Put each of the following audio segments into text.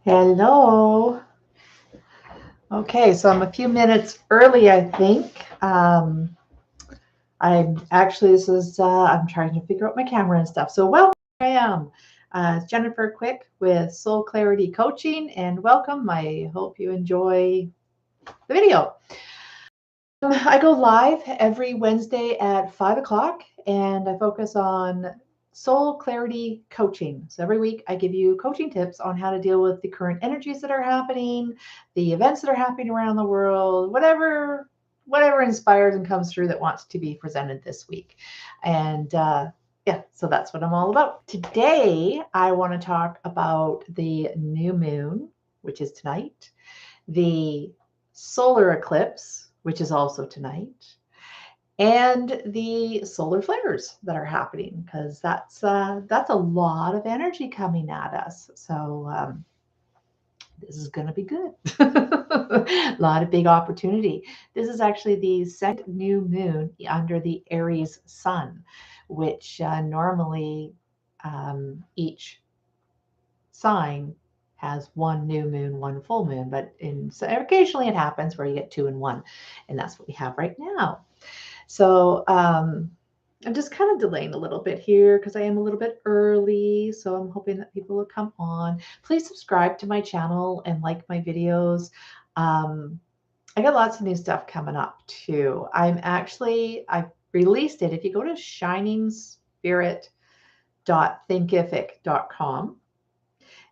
Hello. Okay, so I'm a few minutes early, I think. I'm trying to figure out my camera and stuff. So, welcome. I am Jennifer Quick with Soul Clarity Coaching, and welcome. I hope you enjoy the video. I go live every Wednesday at 5 o'clock, and I focus on soul clarity coaching. So every week I give you coaching tips on how to deal with the current energies that are happening, the events that are happening around the world, whatever inspires and comes through that wants to be presented this week. And yeah, so that's what I'm all about. Today I want to talk about the new moon, which is tonight, the solar eclipse, which is also tonight, and the solar flares that are happening, because that's a lot of energy coming at us. So this is going to be good. A lot of big opportunity. This is actually the second new moon under the Aries sun, which normally each sign has one new moon, one full moon, but occasionally it happens where you get two in one, and that's what we have right now. So I'm just kind of delaying a little bit here because I am a little bit early. So I'm hoping that people will come on. Please subscribe to my channel and like my videos. I got lots of new stuff coming up too. I've released it. If you go to shiningspirit.thinkific.com,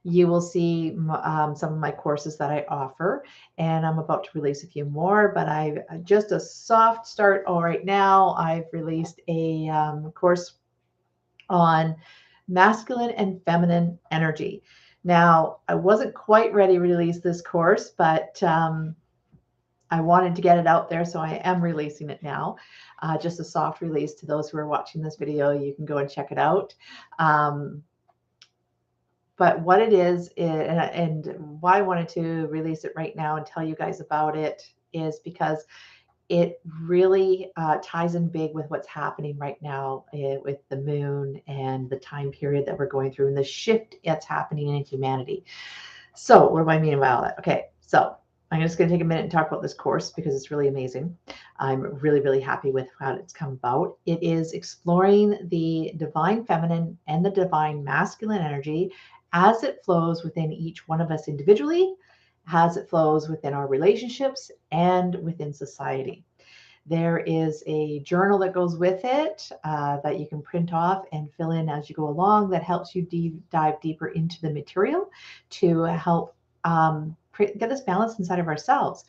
you will see some of my courses that I offer, and I'm about to release a few more, but I've just a soft start. All right, now I've released a course on masculine and feminine energy. Now, I wasn't quite ready to release this course, but I wanted to get it out there, so I am releasing it now. Just a soft release to those who are watching this video. You can go and check it out. But what it is, and why I wanted to release it right now and tell you guys about it, is because it really ties in big with what's happening right now with the moon and the time period that we're going through and the shift that's happening in humanity. So what do I mean by all that? Okay, so I'm just going to take a minute and talk about this course because it's really amazing. I'm really, really happy with how it's come about. It is exploring the divine feminine and the divine masculine energy as it flows within each one of us individually, as it flows within our relationships and within society. There is a journal that goes with it that you can print off and fill in as you go along that helps you dive deeper into the material to help get this balance inside of ourselves.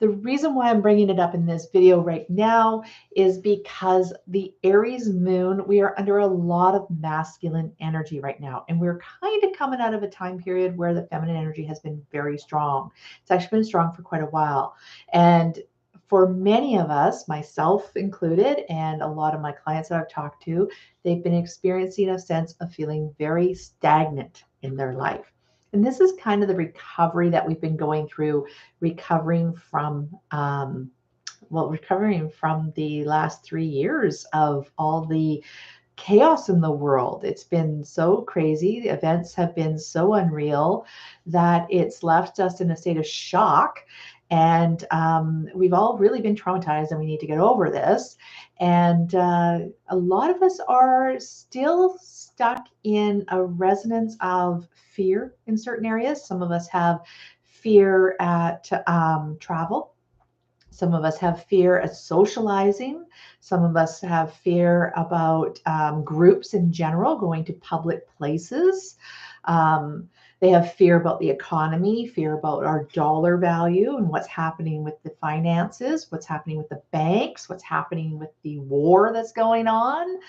The reason why I'm bringing it up in this video right now is because the Aries moon, we are under a lot of masculine energy right now. And we're kind of coming out of a time period where the feminine energy has been very strong. It's actually been strong for quite a while. And for many of us, myself included, and a lot of my clients that I've talked to, they've been experiencing a sense of feeling very stagnant in their life. And this is kind of the recovery that we've been going through, recovering from the last 3 years of all the chaos in the world. It's been so crazy. The events have been so unreal that it's left us in a state of shock. And we've all really been traumatized, and we need to get over this. And a lot of us are still stuck in a resonance of fear in certain areas. Some of us have fear at travel. Some of us have fear at socializing. Some of us have fear about groups in general, going to public places. They have fear about the economy, fear about our dollar value and what's happening with the finances, what's happening with the banks, what's happening with the war that's going on.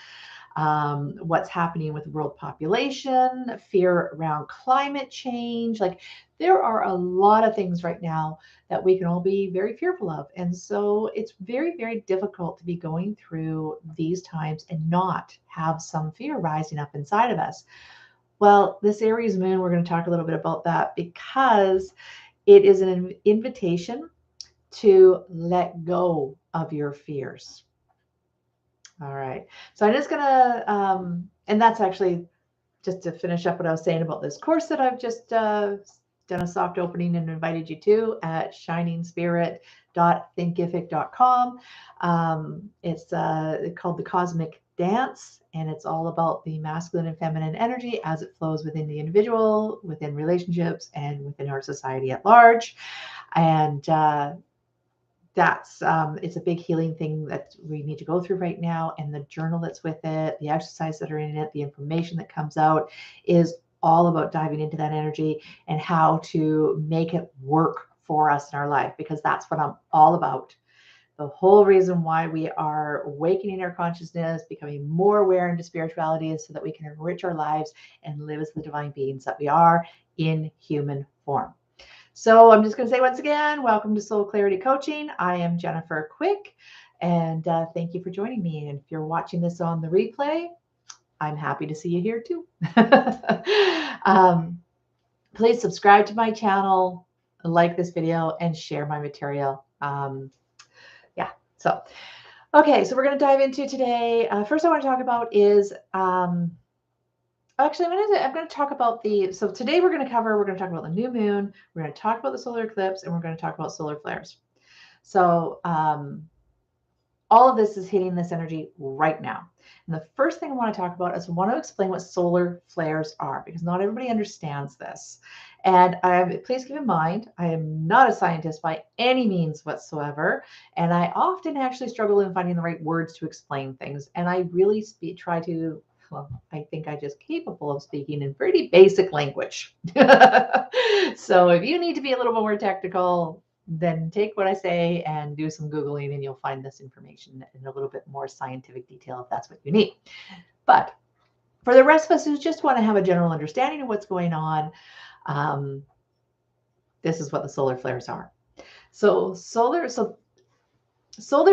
What's happening with world population, fear around climate change. Like, there are a lot of things right now that we can all be very fearful of. And so it's very, very difficult to be going through these times and not have some fear rising up inside of us. Well, this Aries moon, we're going to talk a little bit about that because it is an invitation to let go of your fears. All right. So I'm just going to, and that's actually just to finish up what I was saying about this course that I've just done a soft opening and invited you to at shiningspirit.thinkific.com. It's called The Cosmic Dance, and it's all about the masculine and feminine energy as it flows within the individual, within relationships, and within our society at large. And that's it's a big healing thing that we need to go through right now. And the journal that's with it, the exercise that are in it, the information that comes out is all about diving into that energy and how to make it work for us in our life, because that's what I'm all about. The whole reason why we are awakening our consciousness, becoming more aware into spirituality, is so that we can enrich our lives and live as the divine beings that we are in human form. So I'm just going to say once again, welcome to Soul Clarity Coaching. I am Jennifer Quick, and thank you for joining me. And if you're watching this on the replay, I'm happy to see you here too. Please subscribe to my channel, like this video, and share my material. Okay, so we're going to dive into today. First I want to talk about is, actually, I'm going to talk about so today we're going to talk about the new moon, we're going to talk about the solar eclipse, and we're going to talk about solar flares. So all of this is hitting this energy right now. And the first thing I want to talk about is I want to explain what solar flares are, because not everybody understands this. And please keep in mind, I am not a scientist by any means whatsoever. And I often actually struggle in finding the right words to explain things. And I really I think I'm just capable of speaking in pretty basic language. So if you need to be a little more technical, then take what I say and do some Googling, and you'll find this information in a little bit more scientific detail if that's what you need. But for the rest of us who just want to have a general understanding of what's going on, this is what the solar flares are. So solar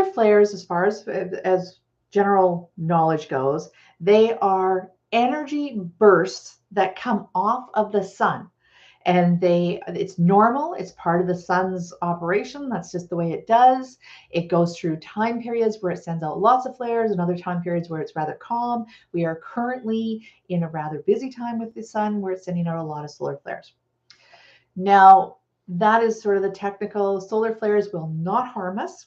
flares, as far as general knowledge goes, they are energy bursts that come off of the sun. And it's normal. It's part of the sun's operation. That's just the way it does. It goes through time periods where it sends out lots of flares and other time periods where it's rather calm. We are currently in a rather busy time with the sun where it's sending out a lot of solar flares. Now, that is sort of the technical. Solar flares will not harm us.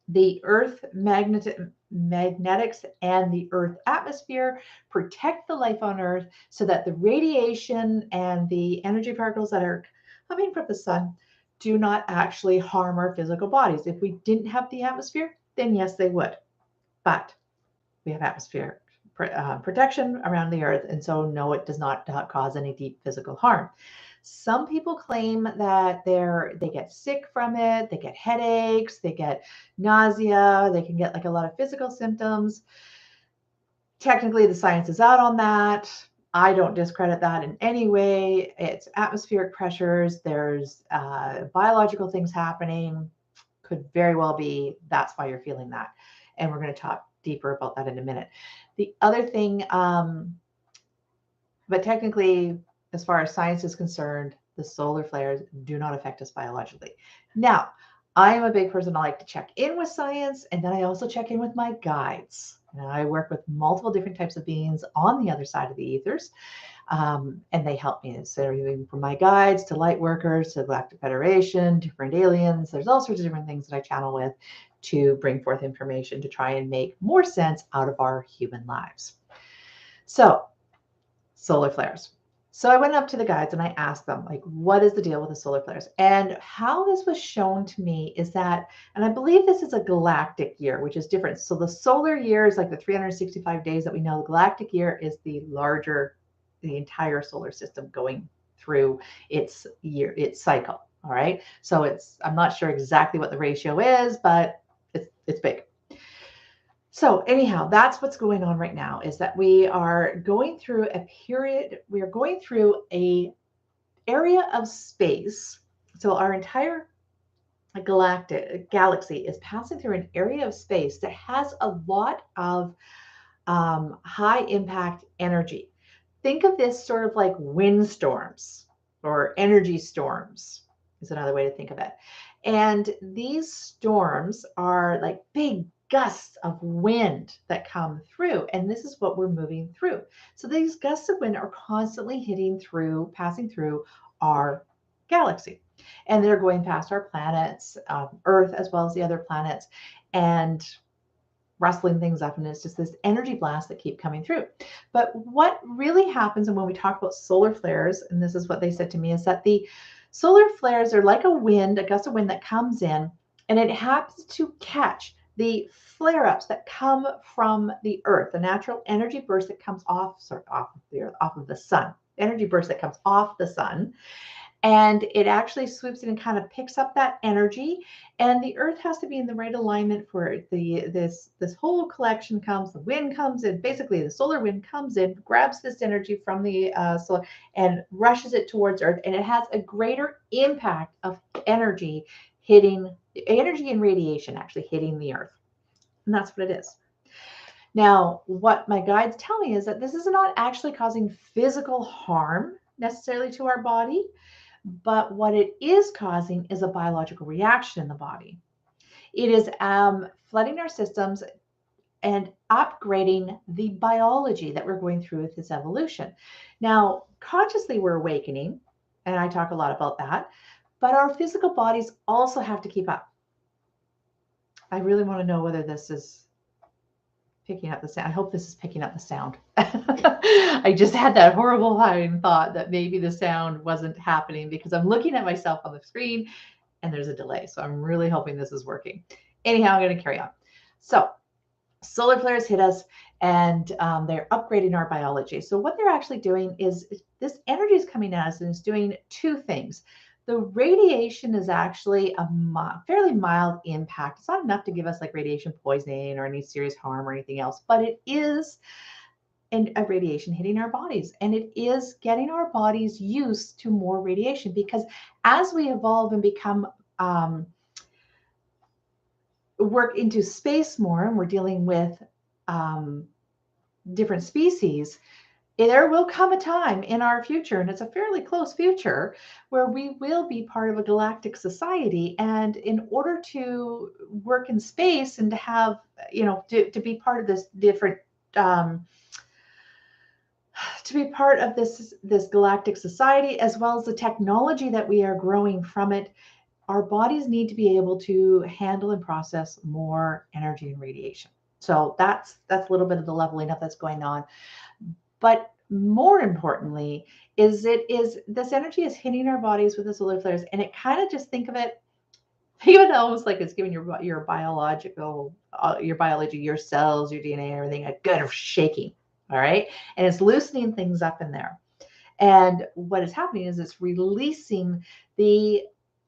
The Earth magnetics and the Earth atmosphere protect the life on Earth so that the radiation and the energy particles that are coming from the sun do not actually harm our physical bodies. If we didn't have the atmosphere, then yes, they would. But we have atmospheric protection around the Earth, and so no, it does not cause any deep physical harm. Some people claim that they get sick from it, they get headaches, they get nausea, they can get like a lot of physical symptoms. Technically, the science is out on that. I don't discredit that in any way. It's atmospheric pressures. There's biological things happening. Could very well be that's why you're feeling that. And we're going to talk deeper about that in a minute. The other thing, but technically, as far as science is concerned, the solar flares do not affect us biologically. Now, I am a big person. I like to check in with science, and then I also check in with my guides. And I work with multiple different types of beings on the other side of the ethers, and they help me. So everything from my guides to light workers to Galactic Federation, different aliens. There's all sorts of different things that I channel with to bring forth information to try and make more sense out of our human lives. So, solar flares. So I went up to the guides and I asked them, like, what is the deal with the solar flares? And how this was shown to me is that, and I believe this is a galactic year, which is different. So the solar year is like the 365 days that we know. The galactic year is the entire solar system going through its cycle. All right. So I'm not sure exactly what the ratio is, but it's big. So anyhow, that's what's going on right now, is that we are going through a period, we are going through a area of space. So our entire galaxy is passing through an area of space that has a lot of high impact energy. Think of this sort of like windstorms or energy storms is another way to think of it. And these storms are like big gusts of wind that come through. And this is what we're moving through. So these gusts of wind are constantly passing through our galaxy. And they're going past our planets, Earth, as well as the other planets, and rustling things up. And it's just this energy blast that keep coming through. But what really happens, and when we talk about solar flares, and this is what they said to me, is that the solar flares are like a wind, a gust of wind that comes in, and it happens to catch the flare-ups that come from the Earth, the natural energy burst that comes off of the Earth, off of the sun, energy burst that comes off the sun. And it actually swoops in and kind of picks up that energy. And the Earth has to be in the right alignment for this whole collection comes. The wind comes in. Basically, the solar wind comes in, grabs this energy from the solar and rushes it towards Earth. And it has a greater impact of energy and radiation actually hitting the Earth. And that's what it is. Now, what my guides tell me is that this is not actually causing physical harm necessarily to our body, but what it is causing is a biological reaction in the body. It is flooding our systems and upgrading the biology that we're going through with this evolution. Now, consciously we're awakening, and I talk a lot about that, but our physical bodies also have to keep up. I really want to know whether this is picking up the sound. I hope this is picking up the sound. I just had that horrible thought that maybe the sound wasn't happening because I'm looking at myself on the screen and there's a delay. So I'm really hoping this is working. Anyhow, I'm going to carry on. So solar flares hit us and they're upgrading our biology. So what they're actually doing is this energy is coming at us and it's doing two things. The radiation is actually a fairly mild impact. It's not enough to give us like radiation poisoning or any serious harm or anything else, but it is a radiation hitting our bodies, and it is getting our bodies used to more radiation because as we evolve and become work into space more, and we're dealing with different species, there will come a time in our future, and it's a fairly close future, where we will be part of a galactic society. And in order to work in space and to have, to be part of this different, to be part of this galactic society, as well as the technology that we are growing from it, our bodies need to be able to handle and process more energy and radiation. So that's a little bit of the leveling up that's going on. But more importantly, this energy is hitting our bodies with the solar flares, and it kind of just think of it almost like it's giving your biology, your cells, your DNA, and everything a good shaking. All right, and it's loosening things up in there. And what is happening is it's releasing the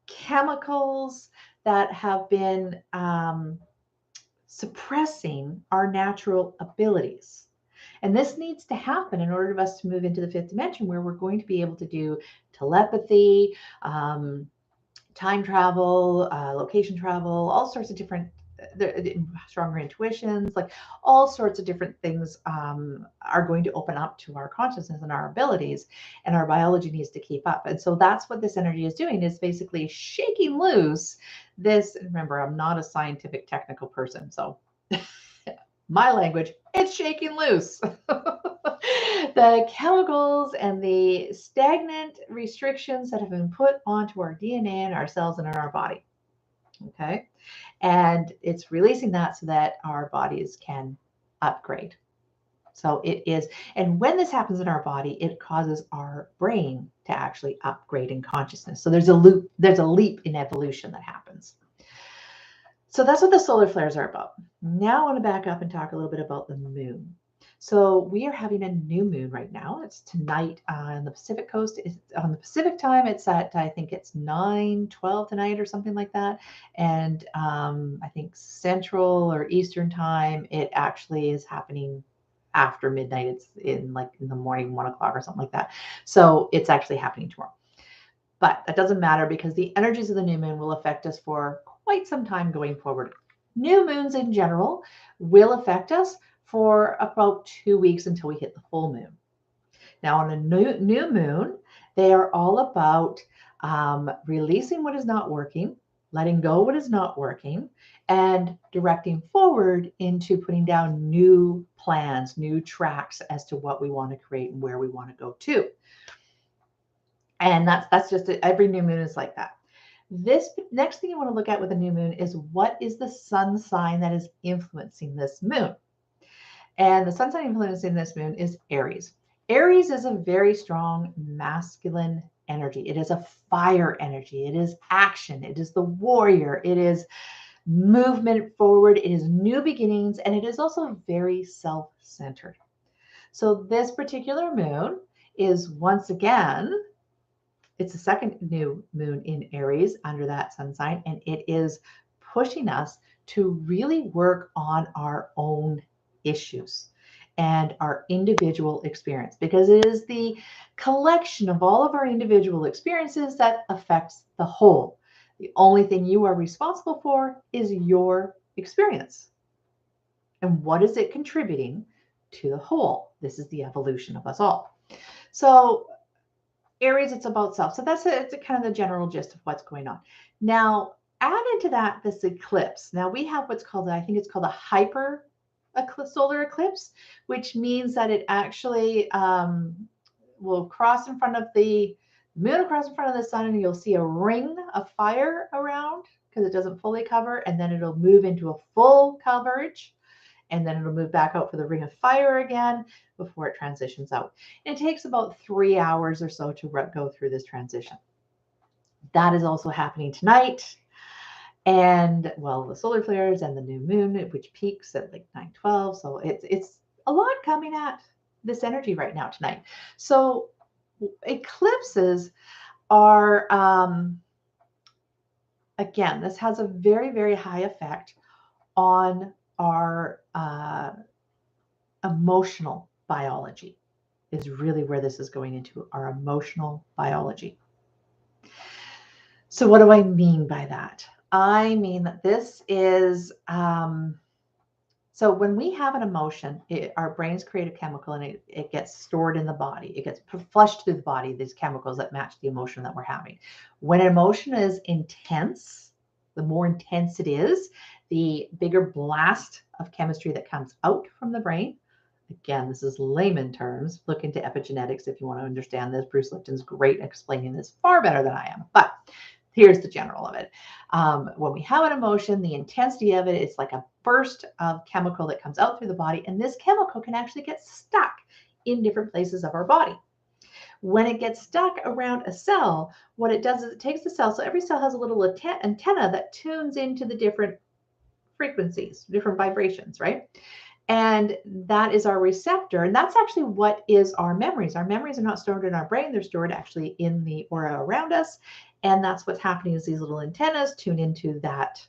chemicals that have been suppressing our natural abilities. And this needs to happen in order for us to move into the fifth dimension, where we're going to be able to do telepathy, time travel, location travel, all sorts of different, stronger intuitions, like all sorts of different things are going to open up to our consciousness and our abilities, and our biology needs to keep up. And so that's what this energy is doing, is basically shaking loose this. Remember, I'm not a scientific technical person, so my language, it's shaking loose the chemicals and the stagnant restrictions that have been put onto our DNA and our cells and in our body. Okay. And it's releasing that so that our bodies can upgrade. So it is, and when this happens in our body, it causes our brain to actually upgrade in consciousness. So there's a leap in evolution that happens. So that's what the solar flares are about. Now I want to back up and talk a little bit about the moon. So we are having a new moon right now. It's tonight on the Pacific coast. On the Pacific time, it's at, I think it's 9:12 tonight or something like that. And I think Central or Eastern time, it actually is happening after midnight. It's in the morning, 1 o'clock or something like that. So it's actually happening tomorrow. But that doesn't matter because the energies of the new moon will affect us for quite some time going forward. New moons in general will affect us for about 2 weeks until we hit the full moon. Now, on a new moon, they are all about releasing what is not working, letting go what is not working, and directing forward into putting down new plans, new tracks as to what we want to create and where we want to go to. And that's just it. Every new moon is like that. This next thing you want to look at with a new moon is what is the sun sign that is influencing this moon? And the sun sign influencing this moon is Aries. Aries is a very strong masculine energy. It is a fire energy. It is action. It is the warrior. It is movement forward. It is new beginnings. And it is also very self-centered. So this particular moon is once again, it's the second new moon in Aries under that sun sign, and it is pushing us to really work on our own issues and our individual experience, because it is the collection of all of our individual experiences that affects the whole. The only thing you are responsible for is your experience. And what is it contributing to the whole? This is the evolution of us all. So Aries, it's about self. So it's kind of the general gist of what's going on. Now, add into that this eclipse. Now we have what's called, I think it's called a hyper solar eclipse, which means that it actually will cross in front of the moon, across in front of the sun, and you'll see a ring of fire around because it doesn't fully cover, and then it'll move into a full coverage, and then it'll move back out for the ring of fire again before it transitions out. And it takes about 3 hours or so to go through this transition. That is also happening tonight. And well, the solar flares and the new moon, which peaks at like 9:12. So it's a lot coming at this energy right now tonight. So eclipses are, again, this has a very, very high effect on our emotional biology, is really where this is going into, our emotional biology. So what do I mean by that? I mean that this is, so when we have an emotion, our brains create a chemical and it gets stored in the body. It gets flushed through the body, these chemicals that match the emotion that we're having. When an emotion is intense, the more intense it is, the bigger blast of chemistry that comes out from the brain. Again, this is layman terms. Look into epigenetics if you want to understand this. Bruce Lipton's great at explaining this far better than I am. But here's the general of it. When we have an emotion, the intensity of it is like a burst of chemical that comes out through the body. And this chemical can actually get stuck in different places of our body. When it gets stuck around a cell, what it does is it takes the cell. So every cell has a little antenna that tunes into the different frequencies, different vibrations, right? And that is our receptor. And that's actually what is our memories. Our memories are not stored in our brain. They're stored actually in the aura around us. And that's what's happening is these little antennas tune into that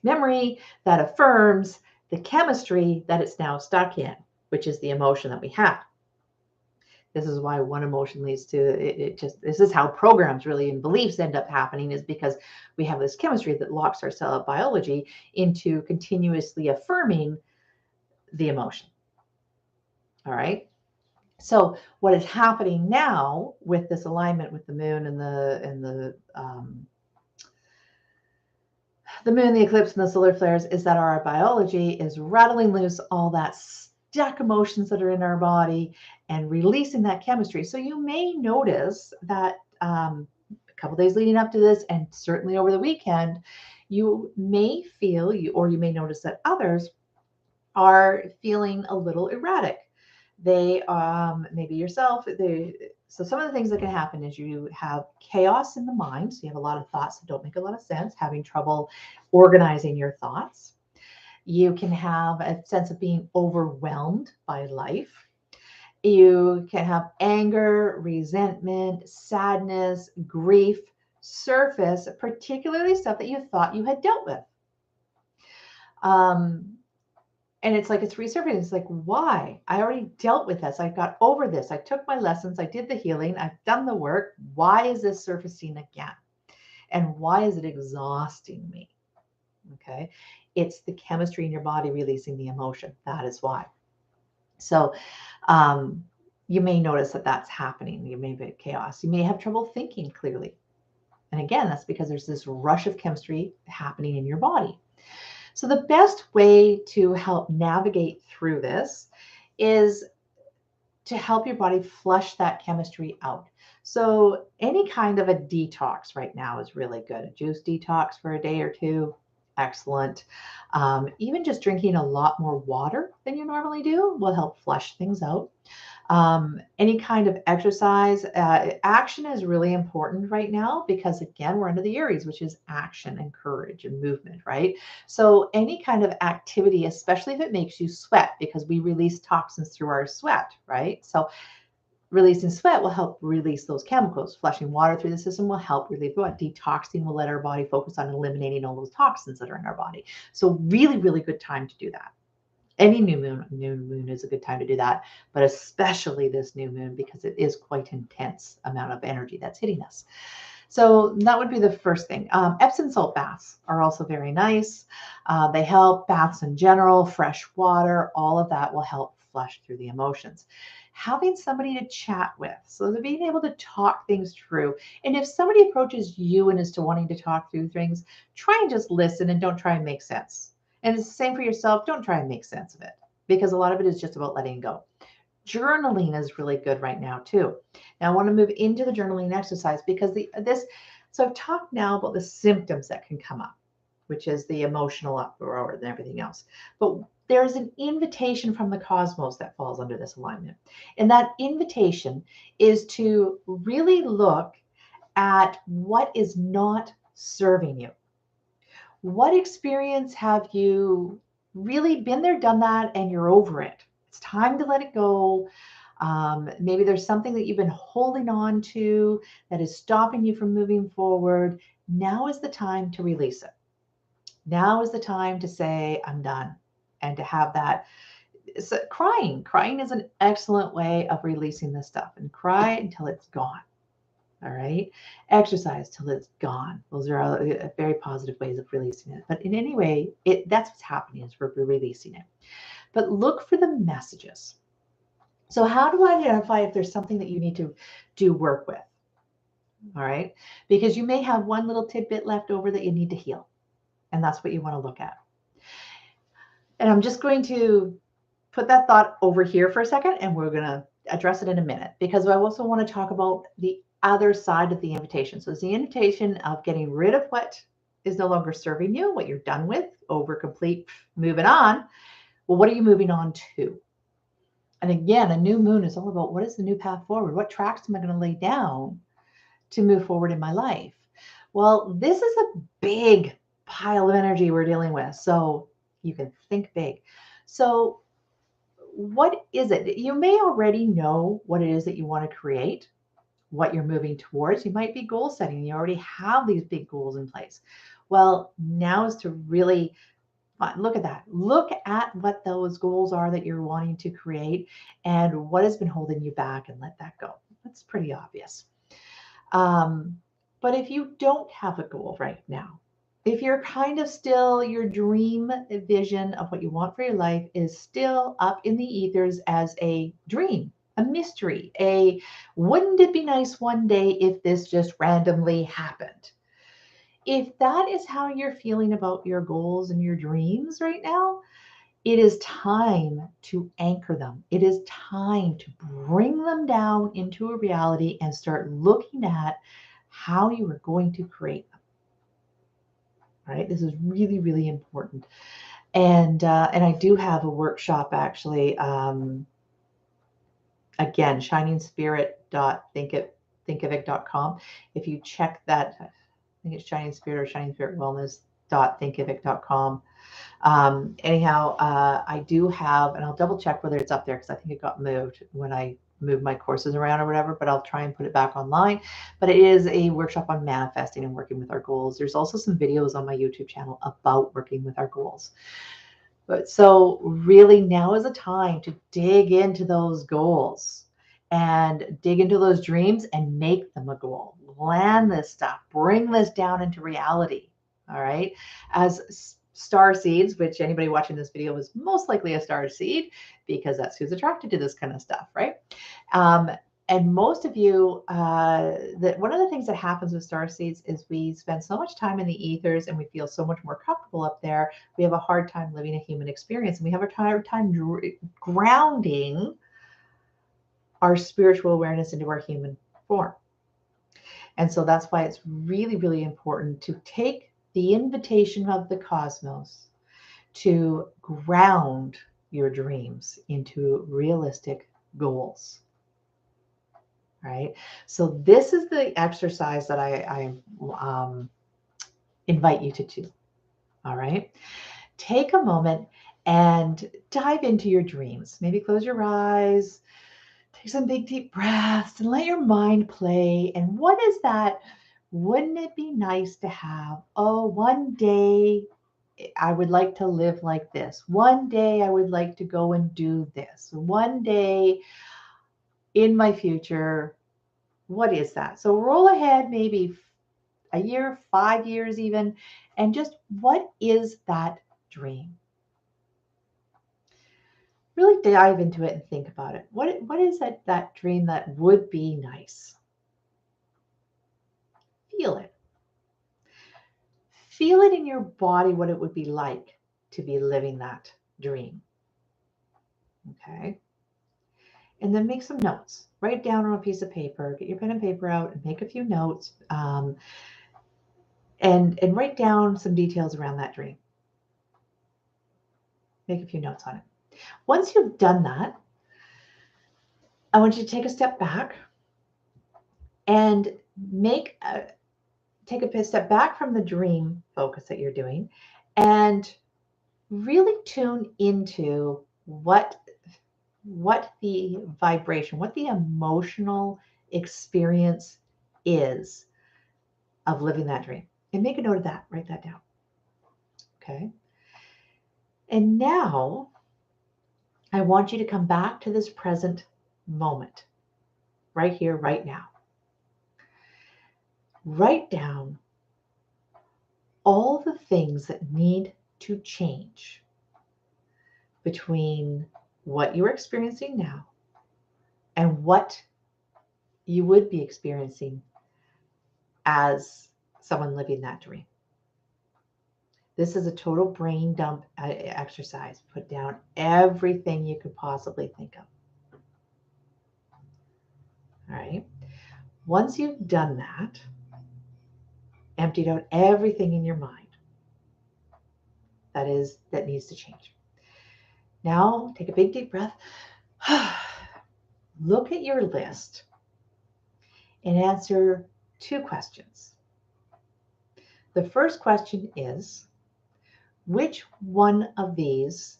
memory that affirms the chemistry that it's now stuck in, which is the emotion that we have. This is why one emotion leads to this is how programs really and beliefs end up happening, is because we have this chemistry that locks our cell biology into continuously affirming the emotion. All right. So what is happening now with this alignment with the moon and the moon, the eclipse, and the solar flares is that our biology is rattling loose all that stuck emotions that are in our body and releasing that chemistry. So you may notice that a couple days leading up to this, and certainly over the weekend, you may feel, or you may notice that others are feeling a little erratic. They, maybe yourself, so some of the things that can happen is you have chaos in the mind. So you have a lot of thoughts that don't make a lot of sense, having trouble organizing your thoughts. You can have a sense of being overwhelmed by life. You can have anger, resentment, sadness, grief surface, particularly stuff that you thought you had dealt with. And it's like it's resurfacing. It's like, why? I already dealt with this. I got over this. I took my lessons. I did the healing. I've done the work. Why is this surfacing again? And why is it exhausting me? Okay. It's the chemistry in your body releasing the emotion. That is why. So you may notice that that's happening. You may be chaos. You may have trouble thinking clearly. And again, that's because there's this rush of chemistry happening in your body. So the best way to help navigate through this is to help your body flush that chemistry out. So any kind of a detox right now is really good. A juice detox for a day or two, excellent. Even just drinking a lot more water than you normally do will help flush things out. Any kind of exercise, action is really important right now because, again, we're under the Aries, which is action and courage and movement, right? So, any kind of activity, especially if it makes you sweat, because we release toxins through our sweat, right? So, releasing sweat will help release those chemicals. Flushing water through the system will help relieve what? Detoxing will let our body focus on eliminating all those toxins that are in our body. So, really, really good time to do that. Any new moon is a good time to do that, but especially this new moon because it is quite intense amount of energy that's hitting us. So that would be the first thing. Epsom salt baths are also very nice. They help. Baths in general, fresh water, all of that will help flush through the emotions. Having somebody to chat with, so that being able to talk things through. And if somebody approaches you and is to wanting to talk through things, try and just listen and don't try and make sense. And it's the same for yourself. Don't try and make sense of it because a lot of it is just about letting go. Journaling is really good right now too. Now I want to move into the journaling exercise because so I've talked now about the symptoms that can come up, which is the emotional uproar and everything else. But there's an invitation from the cosmos that falls under this alignment. And that invitation is to really look at what is not serving you. What experience have you really been there, done that, and you're over it? It's time to let it go. Maybe there's something that you've been holding on to that is stopping you from moving forward. Now is the time to release it. Now is the time to say, I'm done. And to have that. So crying is an excellent way of releasing this stuff, and cry until it's gone. All right. Exercise till it's gone. Those are all very positive ways of releasing it. But in any way, that's what's happening is we're releasing it. But look for the messages. So how do I identify if there's something that you need to do work with? All right. Because you may have one little tidbit left over that you need to heal. And that's what you want to look at. And I'm just going to put that thought over here for a second, and we're going to address it in a minute because I also want to talk about the other side of the invitation. So it's the invitation of getting rid of what is no longer serving you, what you're done with, over, complete, moving on. Well, what are you moving on to? And again, a new moon is all about what is the new path forward? What tracks am I going to lay down to move forward in my life? Well, this is a big pile of energy we're dealing with. So you can think big. So what is it? You may already know what it is that you want to create, what you're moving towards. You might be goal setting. You already have these big goals in place. Well, now is to really look at that. Look at what those goals are that you're wanting to create and what has been holding you back, and let that go. That's pretty obvious. But if you don't have a goal right now, if you're kind of still, your dream vision of what you want for your life is still up in the ethers as a dream, a mystery, wouldn't it be nice one day if this just randomly happened? If that is how you're feeling about your goals and your dreams right now, it is time to anchor them. It is time to bring them down into a reality and start looking at how you are going to create them. All right, this is really, really important. And I do have a workshop actually. Again, shiningspirit.thinkific.com. If you check that, I think it's Shining Spirit or Shining Spirit Wellness.thinkific.com. Anyhow, I do have, and I'll double check whether it's up there because I think it got moved when I moved my courses around or whatever, but I'll try and put it back online. But it is a workshop on manifesting and working with our goals. There's also some videos on my YouTube channel about working with our goals. But so really now is a time to dig into those goals and dig into those dreams and make them a goal. Land this stuff, bring this down into reality. All right. As star seeds, which anybody watching this video is most likely a star seed because that's who's attracted to this kind of stuff, right? And most of you, that one of the things that happens with star seeds is we spend so much time in the ethers and we feel so much more comfortable up there. We have a hard time living a human experience, and we have a hard time grounding our spiritual awareness into our human form. And so that's why it's really, really important to take the invitation of the cosmos to ground your dreams into realistic goals. Right? So this is the exercise that I invite you to do. All right? Take a moment and dive into your dreams. Maybe close your eyes, take some big deep breaths, and let your mind play. And what is that? Wouldn't it be nice to have, oh, one day I would like to live like this. One day I would like to go and do this. One day in my future, what is that? So roll ahead maybe a year, 5 years even, and just what is that dream? Really dive into it and think about it. What is that dream that would be nice? Feel it. Feel it in your body what it would be like to be living that dream. Okay. And then make some notes. Write it down on a piece of paper. Get your pen and paper out and make a few notes. And write down some details around that dream. Make a few notes on it. Once you've done that, I want you to take a step back and take a step back from the dream focus that you're doing and really tune into what the vibration, what the emotional experience is of living that dream. And make a note of that. Write that down. Okay. And now I want you to come back to this present moment, right here, right now. Write down all the things that need to change between what you're experiencing now and what you would be experiencing as someone living that dream. This is a total brain dump exercise. Put down everything you could possibly think of. All right. Once you've done that, emptied out everything in your mind that needs to change. Now take a big deep breath. Look at your list and answer 2 questions. The first question is, which one of these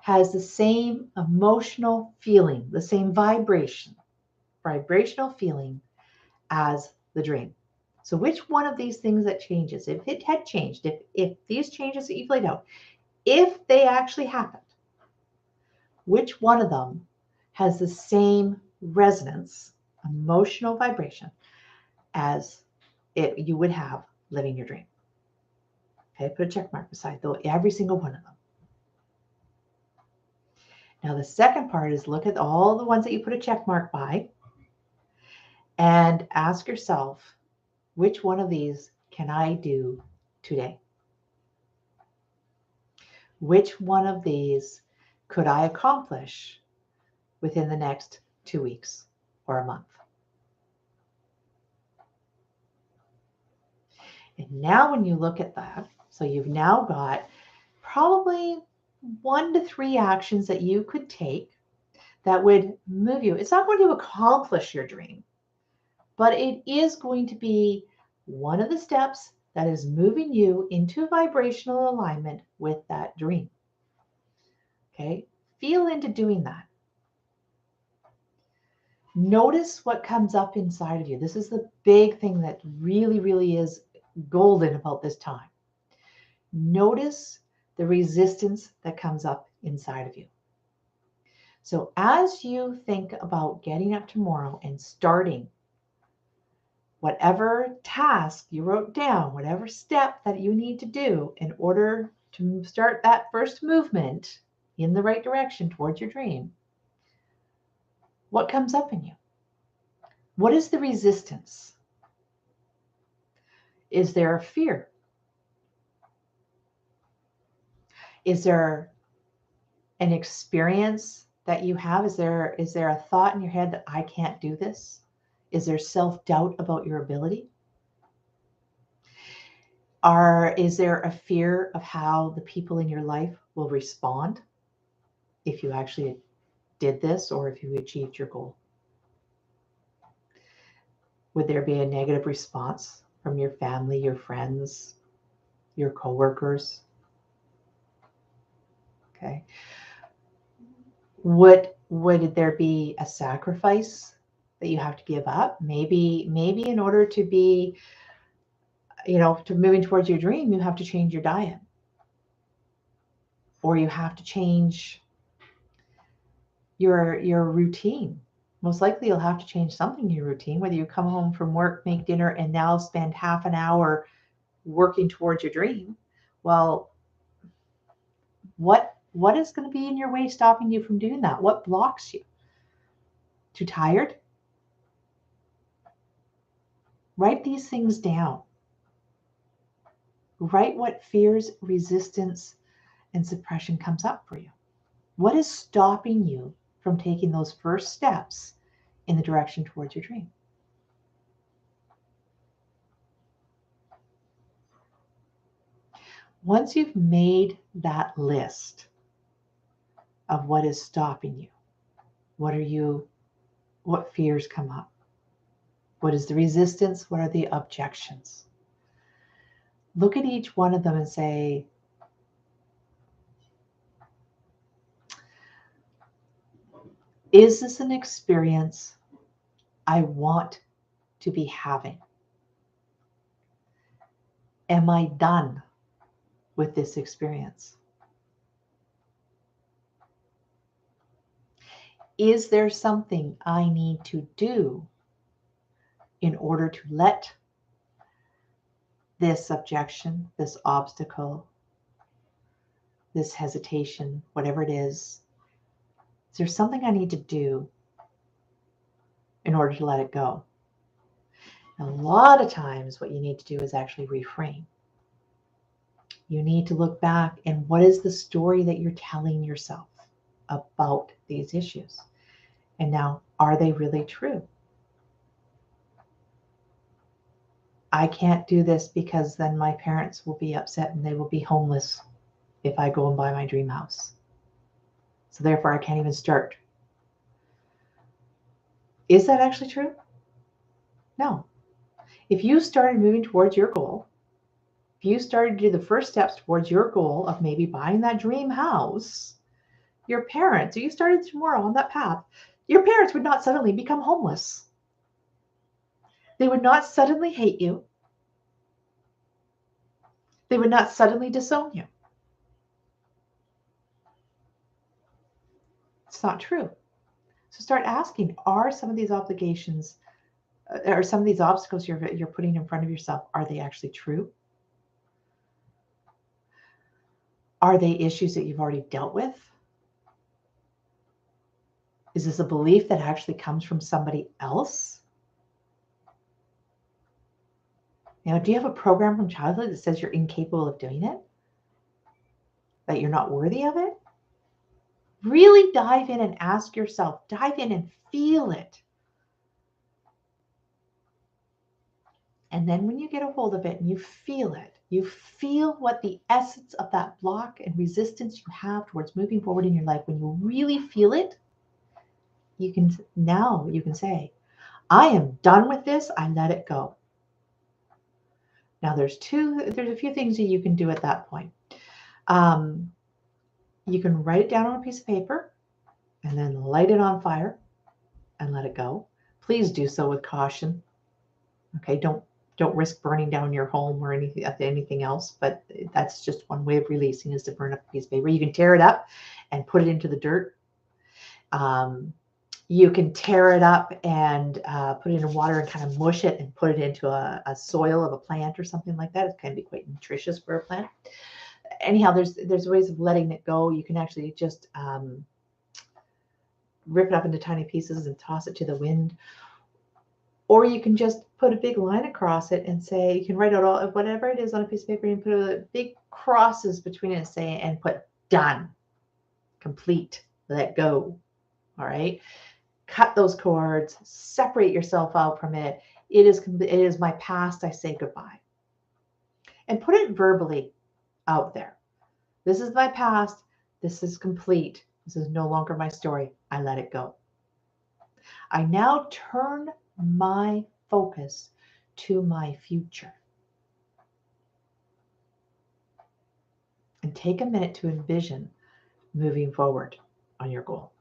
has the same emotional feeling, the same vibrational feeling as the dream? So which one of these things that changes, if it had changed, if these changes that you've laid out, if they actually happened, which one of them has the same resonance, emotional vibration as you would have living your dream? Okay, put a check mark beside every single one of them. Now the second part is look at all the ones that you put a check mark by and ask yourself, which one of these can I do today? Which one of these could I accomplish within the next 2 weeks or a month? And now when you look at that, so you've now got probably 1 to 3 actions that you could take that would move you. It's not going to accomplish your dream, but it is going to be one of the steps that is moving you into vibrational alignment with that dream. Okay, feel into doing that. Notice what comes up inside of you. This is the big thing that really, really is golden about this time. Notice the resistance that comes up inside of you. So as you think about getting up tomorrow and starting whatever task you wrote down, whatever step that you need to do in order to start that first movement in the right direction towards your dream, what comes up in you? What is the resistance? Is there a fear? Is there an experience that you have? Is there a thought in your head that I can't do this? Is there self-doubt about your ability? Is there a fear of how the people in your life will respond if you actually did this or if you achieved your goal? Would there be a negative response from your family, your friends, your coworkers? Okay. Would there be a sacrifice that you have to give up? Maybe in order to be, to moving towards your dream, you have to change your diet, or you have to change your routine. Most likely you'll have to change something in your routine, whether you come home from work, make dinner, and now spend half an hour working towards your dream. Well, what is going to be in your way stopping you from doing that? What blocks you? Too tired? Write these things down. Write what fears, resistance, and suppression comes up for you. What is stopping you from taking those first steps in the direction towards your dream? Once you've made that list of what is stopping you, what fears come up? What is the resistance? What are the objections? Look at each one of them and say, is this an experience I want to be having? Am I done with this experience? Is there something I need to do in order to let this objection, this obstacle, this hesitation, whatever it is there something I need to do in order to let it go? And a lot of times what you need to do is actually reframe. You need to look back and what is the story that you're telling yourself about these issues? And now, are they really true? I can't do this because then my parents will be upset and they will be homeless if I go and buy my dream house. So therefore, I can't even start. Is that actually true? No. If you started moving towards your goal, if you started to do the first steps towards your goal of maybe buying that dream house, your parents, or you started tomorrow on that path, your parents would not suddenly become homeless. They would not suddenly hate you. They would not suddenly disown you. It's not true. So start asking, are some of these obligations, or some of these obstacles you're putting in front of yourself, are they actually true? Are they issues that you've already dealt with? Is this a belief that actually comes from somebody else? Do you have a program from childhood that says you're incapable of doing it? That you're not worthy of it? Really dive in and ask yourself, dive in and feel it. And then when you get a hold of it and you feel it, you feel what the essence of that block and resistance you have towards moving forward in your life, when you really feel it, you can say, I am done with this, I let it go. Now there's a few things that you can do at that point. You can write it down on a piece of paper and then light it on fire and let it go. Please do so with caution. Okay, don't risk burning down your home or anything else, but that's just one way of releasing, is to burn up a piece of paper. You can tear it up and put it into the dirt. You can tear it up and put it in water and kind of mush it and put it into a soil of a plant or something like that. It can be quite nutritious for a plant. Anyhow, there's ways of letting it go. You can actually just rip it up into tiny pieces and toss it to the wind. Or you can just put a big line across it and say, you can write out all whatever it is on a piece of paper and put a big crosses between it and put done, complete, let go. All right. Cut those cords, separate yourself out from it. It is my past. I say goodbye. And put it verbally out there. This is my past. This is complete. This is no longer my story. I let it go. I now turn my focus to my future. And take a minute to envision moving forward on your goal.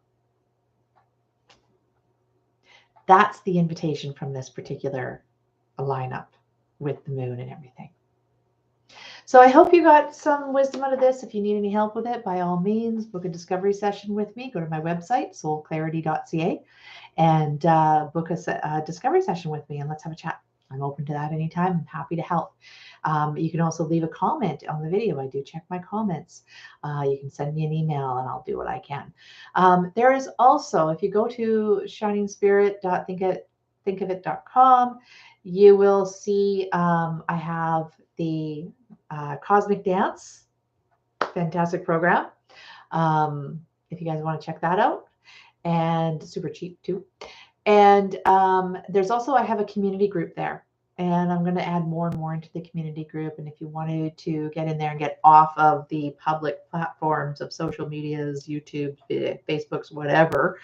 That's the invitation from this particular lineup with the moon and everything. So I hope you got some wisdom out of this. If you need any help with it, by all means, book a discovery session with me. Go to my website, soulclarity.ca, and book a discovery session with me, and let's have a chat. I'm open to that anytime. I'm happy to help. You can also leave a comment on the video. I do check my comments. You can send me an email and I'll do what I can. There is also, if you go to shiningspirit.thinkofit.com, you will see I have the Cosmic Dance, fantastic program. If you guys want to check that out, and super cheap too. And there's also, I have a community group there, and I'm going to add more and more into the community group. And if you wanted to get in there and get off of the public platforms of social medias, YouTube, Facebooks, whatever,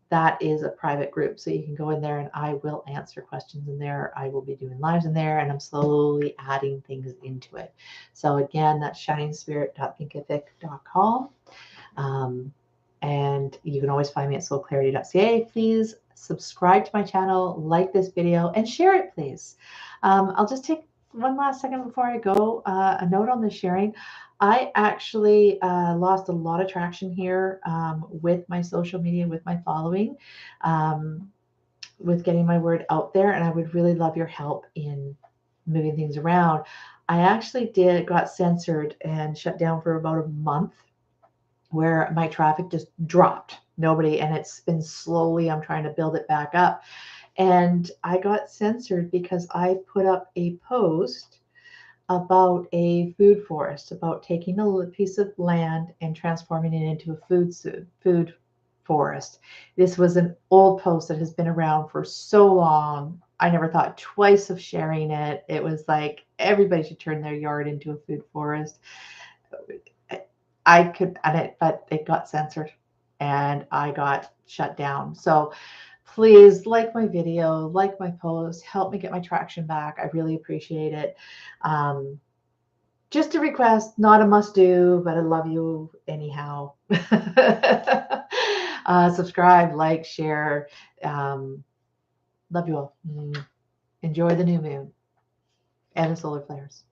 that is a private group. So you can go in there and I will answer questions in there. I will be doing lives in there, and I'm slowly adding things into it. So again, that's shiningspirit.thinkofit.com. And you can always find me at soulclarity.ca. Please subscribe to my channel, like this video, and share it, please. I'll just take one last second before I go. A note on the sharing. I actually lost a lot of traction here with my social media, with my following, with getting my word out there, and I would really love your help in moving things around. I actually got censored and shut down for about a month, where my traffic just dropped. Nobody, and it's been slowly, I'm trying to build it back up. And I got censored because I put up a post about a food forest, about taking a piece of land and transforming it into a food forest. This was an old post that has been around for so long. I never thought twice of sharing it. It was like everybody should turn their yard into a food forest. I could edit, but it got censored and I got shut down. So please like my video, like my post, help me get my traction back. I really appreciate it. Just a request, not a must do, but I love you anyhow. Subscribe, like, share. Love you all. Enjoy the new moon and the solar flares.